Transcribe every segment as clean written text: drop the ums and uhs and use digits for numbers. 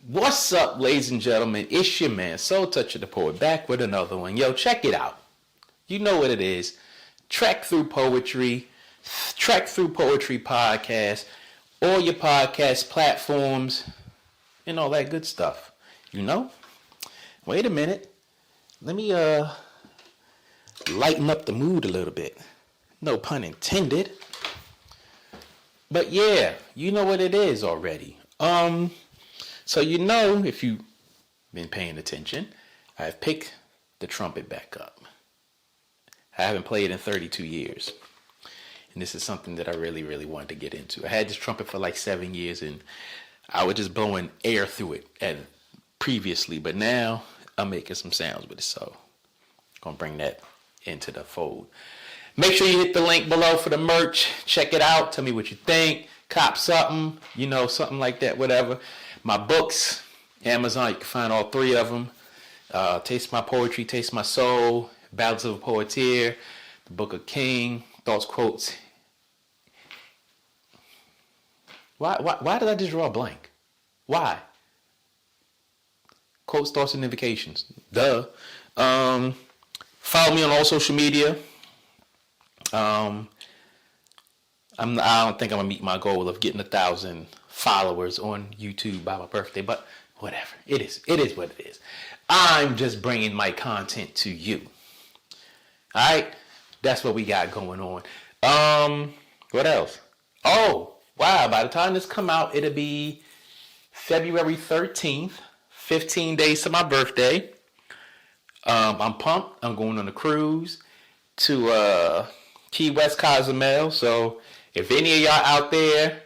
What's up, ladies and gentlemen? It's your man, Soul Toucha the Poet, back with another one. Yo, check it out. You know what it is. Trek Through Poetry podcast, all your podcast platforms, and all that good stuff. You know? Wait a minute. Let me lighten up the mood a little bit. No pun intended. But yeah, you know what it is already. So you know, if you've been paying attention, I've picked the trumpet back up. I haven't played in 32 years. And this is something that I really, really wanted to get into. I had this trumpet for like 7 years and I was just blowing air through it previously, but now I'm making some sounds with it, so I'm gonna bring that into the fold. Make sure you hit the link below for the merch. Check it out. Tell me what you think. Cop something, something like that, whatever. My books, Amazon, you can find all 3 of them. Taste My Poetry, Taste My Soul, Ballads of a Poeteer, The Book of King, Thoughts, Quotes. Why did I just draw a blank? Why? Quotes, Thoughts, and Invocations. Duh. Follow me on all social media. I don't think I'm gonna meet my goal of getting 1,000 followers on YouTube by my birthday, but whatever. It is what it is. I'm just bringing my content to you. All right, that's what we got going on. What else? Oh, wow! By the time this come out, it'll be February 13th. 15 days to my birthday. I'm pumped. I'm going on a cruise to Key West, Cozumel. So if any of y'all out there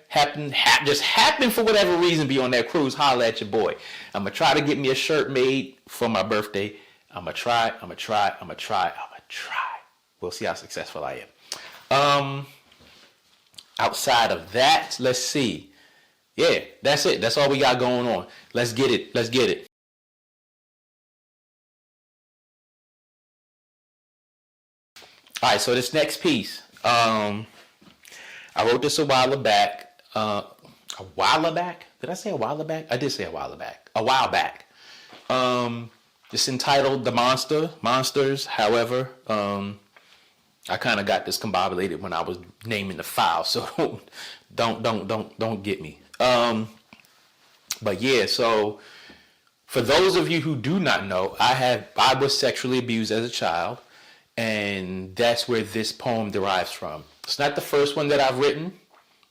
just happen for whatever reason be on that cruise, holla at your boy. I'm gonna try to get me a shirt made for my birthday. I'm gonna try. We'll see how successful I am. Outside of that, let's see. Yeah, that's it. That's all we got going on. Let's get it. All right, so this next piece, I wrote this a while back. A while back? Did I say a while back? I did say a while back. A while back. It's entitled The Monsters. However, I kind of got discombobulated when I was naming the file, so don't get me. But yeah, so for those of you who do not know, I was sexually abused as a child, and that's where this poem derives from. It's not the first one that I've written.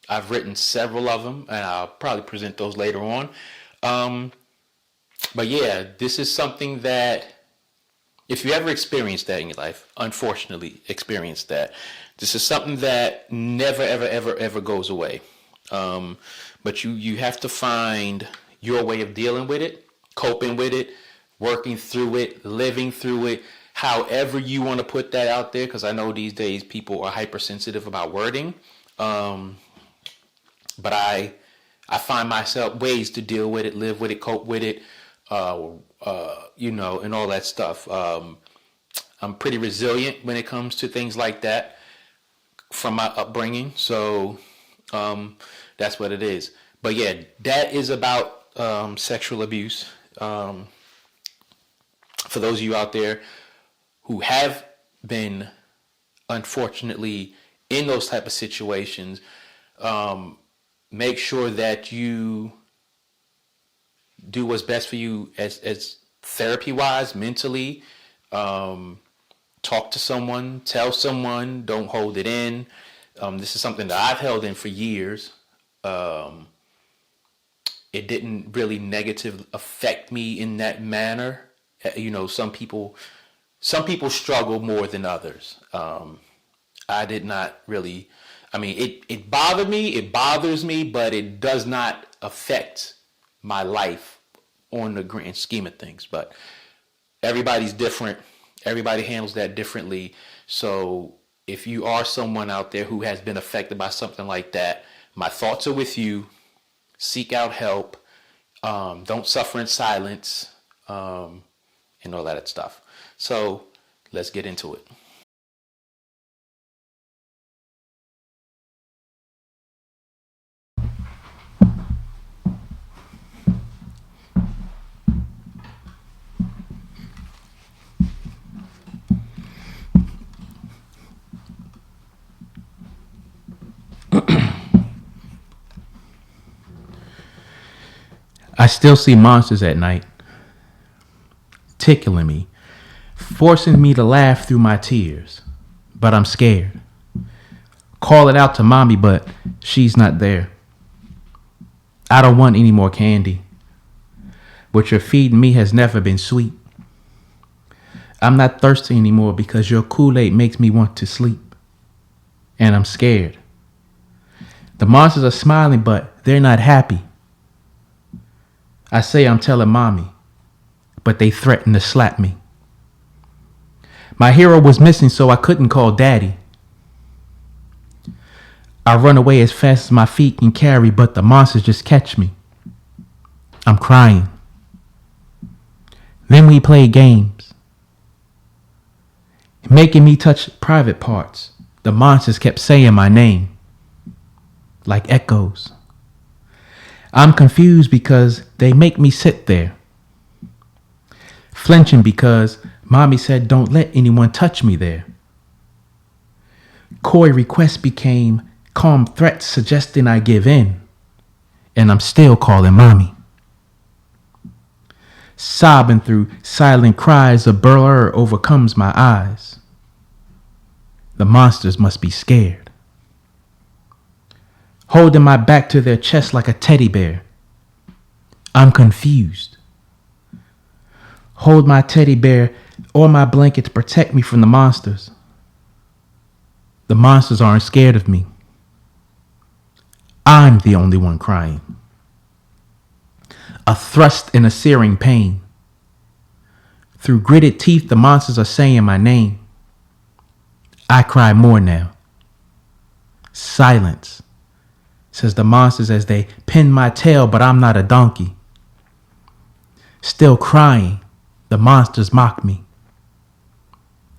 I've written several of them, and I'll probably present those later on. But yeah, this is something that, if you ever experienced that in your life, unfortunately experienced that, this is something that never, ever goes away. But you have to find your way of dealing with it, coping with it, working through it, living through it, however you want to put that out there, because I know these days people are hypersensitive about wording. But I find myself ways to deal with it, live with it, cope with it, and all that stuff. I'm pretty resilient when it comes to things like that from my upbringing. So that's what it is. But yeah, that is about sexual abuse. For those of you out there who have been, unfortunately, in those type of situations, make sure that you do what's best for you as therapy-wise, mentally. Talk to someone, tell someone, don't hold it in. This is something that I've held in for years. It didn't really negatively affect me in that manner. Some people struggle more than others. I did not really. I mean, it bothered me. It bothers me, but it does not affect my life on the grand scheme of things. But everybody's different. Everybody handles that differently. So if you are someone out there who has been affected by something like that, my thoughts are with you. Seek out help. Don't suffer in silence, and all that stuff. So let's get into it. I still see monsters at night, tickling me, forcing me to laugh through my tears. But I'm scared. Call it out to mommy, but she's not there. I don't want any more candy. What you're feeding me has never been sweet. I'm not thirsty anymore because your Kool-Aid makes me want to sleep. And I'm scared. The monsters are smiling, but they're not happy. I say I'm telling mommy, but they threaten to slap me. My hero was missing, so I couldn't call daddy. I run away as fast as my feet can carry, but the monsters just catch me. I'm crying. Then we play games, making me touch private parts. The monsters kept saying my name, like echoes. I'm confused because they make me sit there, flinching because mommy said don't let anyone touch me there. Coy requests became calm threats suggesting I give in, and I'm still calling mommy. Sobbing through silent cries, a blur overcomes my eyes. The monsters must be scared. Holding my back to their chest like a teddy bear. I'm confused. Hold my teddy bear or my blanket to protect me from the monsters. The monsters aren't scared of me. I'm the only one crying. A thrust and a searing pain. Through gritted teeth, the monsters are saying my name. I cry more now. Silence, says the monsters as they pin my tail, but I'm not a donkey. Still crying, the monsters mock me.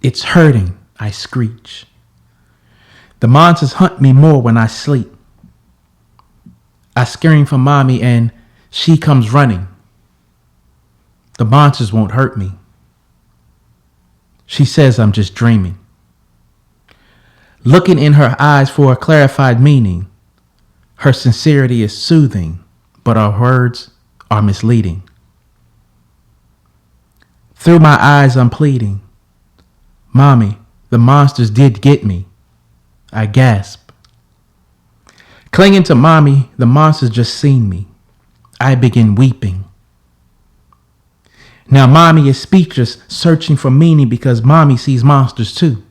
It's hurting, I screech. The monsters hunt me more when I sleep. I scream for mommy and she comes running. The monsters won't hurt me. She says I'm just dreaming. Looking in her eyes for a clarified meaning. Her sincerity is soothing, but her words are misleading. Through my eyes I'm pleading. Mommy, the monsters did get me. I gasp. Clinging to mommy, the monsters just seen me. I begin weeping. Now mommy is speechless, searching for meaning because mommy sees monsters too.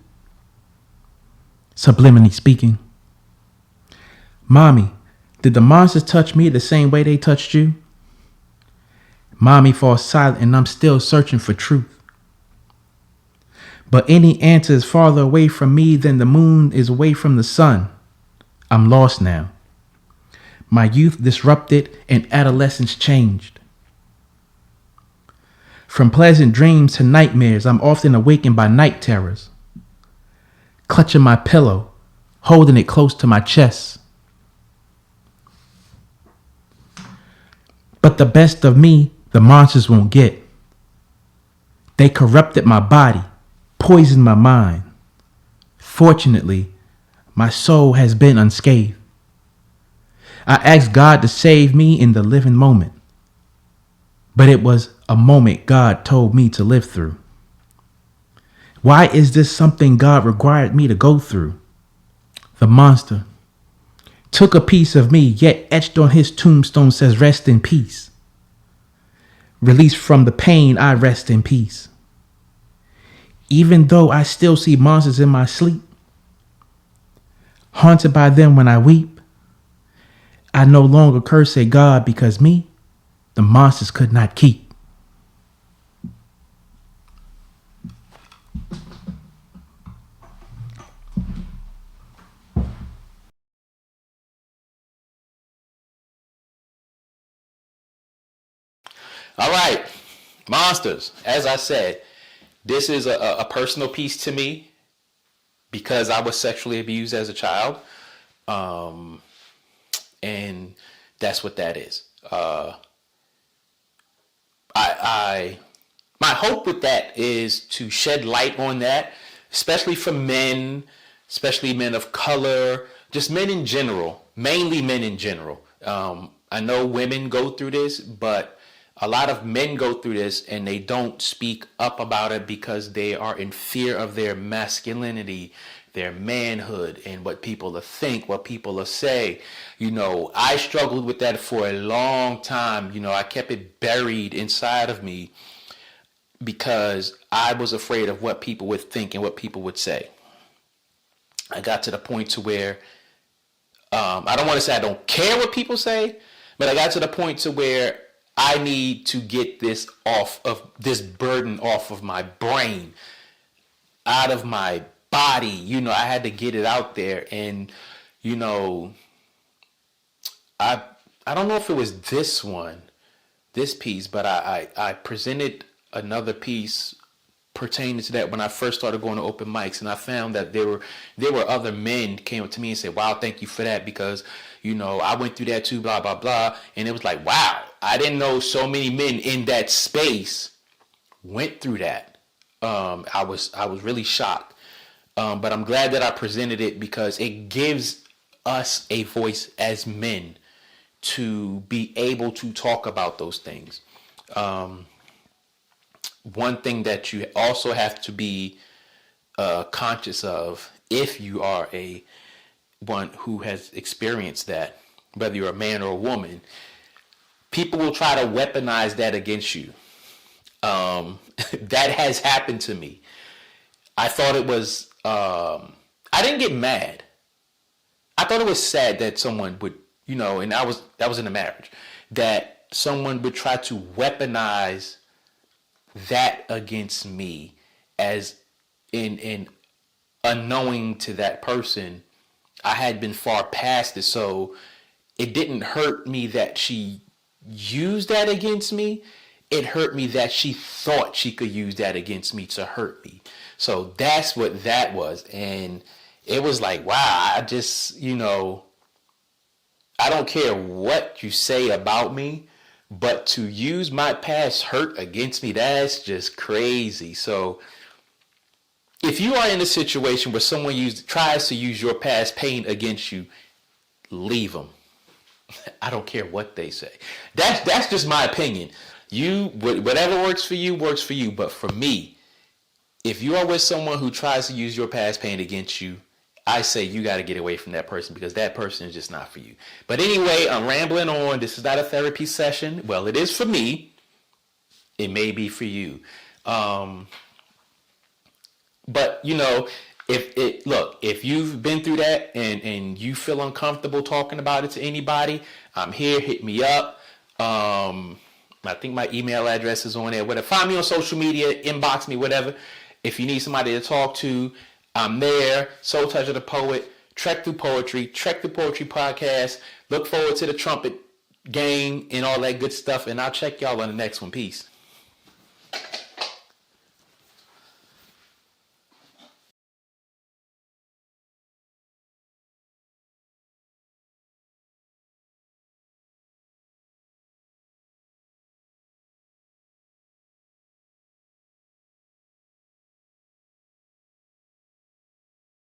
Subliminally speaking. Mommy, did the monsters touch me the same way they touched you? Mommy falls silent and I'm still searching for truth. But any answer is farther away from me than the moon is away from the sun. I'm lost now. My youth disrupted and adolescence changed. From pleasant dreams to nightmares, I'm often awakened by night terrors. Clutching my pillow, holding it close to my chest. But the best of me, the monsters won't get. They corrupted my body, poisoned my mind. Fortunately, my soul has been unscathed. I asked God to save me in the living moment. But it was a moment God told me to live through. Why is this something God required me to go through? The monster took a piece of me, yet etched on his tombstone says rest in peace. Released from the pain, I rest in peace. Even though I still see monsters in my sleep, haunted by them when I weep, I no longer curse at God because me, the monsters could not keep. All right, monsters. As I said, this is a personal piece to me because I was sexually abused as a child. And that's what that is. My hope with that is to shed light on that, especially for men, especially men of color, just men in general, mainly men in general. I know women go through this, but a lot of men go through this and they don't speak up about it because they are in fear of their masculinity, their manhood, and what people will think, what people will say. I struggled with that for a long time. I kept it buried inside of me because I was afraid of what people would think and what people would say. I got to the point to where I don't want to say I don't care what people say, but I got to the point to where I need to get this burden off of my brain, out of my body. I had to get it out there. And, I don't know if it was this piece, but I presented another piece pertaining to that when I first started going to open mics, and I found that there were other men came up to me and said, "Wow, thank you for that, because I went through that too, blah blah blah." And it was like, wow, I didn't know so many men in that space went through that. I was really shocked, but I'm glad that I presented it because it gives us a voice as men to be able to talk about those things. One thing that you also have to be conscious of, if you are one who has experienced that, whether you're a man or a woman, people will try to weaponize that against you. That has happened to me. I thought it was, I didn't get mad. I thought it was sad that someone would, and that was in a marriage, that someone would try to weaponize that against me, as in unknowing to that person, I had been far past it. So it didn't hurt me that she used that against me. It hurt me that she thought she could use that against me to hurt me. So that's what that was. And it was like, wow, I just, I don't care what you say about me, but to use my past hurt against me, that's just crazy. So if you are in a situation where someone tries to use your past pain against you, leave them. I don't care what they say. That's just my opinion. Whatever works for you, works for you. But for me, if you are with someone who tries to use your past pain against you, I say you got to get away from that person, because that person is just not for you. But anyway, I'm rambling on. This is not a therapy session. Well, it is for me. It may be for you. But if you've been through that and you feel uncomfortable talking about it to anybody, I'm here. Hit me up. I think my email address is on there. Whatever. Find me on social media. Inbox me. Whatever. If you need somebody to talk to, I'm there. Soul Toucha the Poet. Trek Through Poetry. Trek Through Poetry podcast. Look forward to the trumpet game and all that good stuff. And I'll check y'all on the next one. Peace.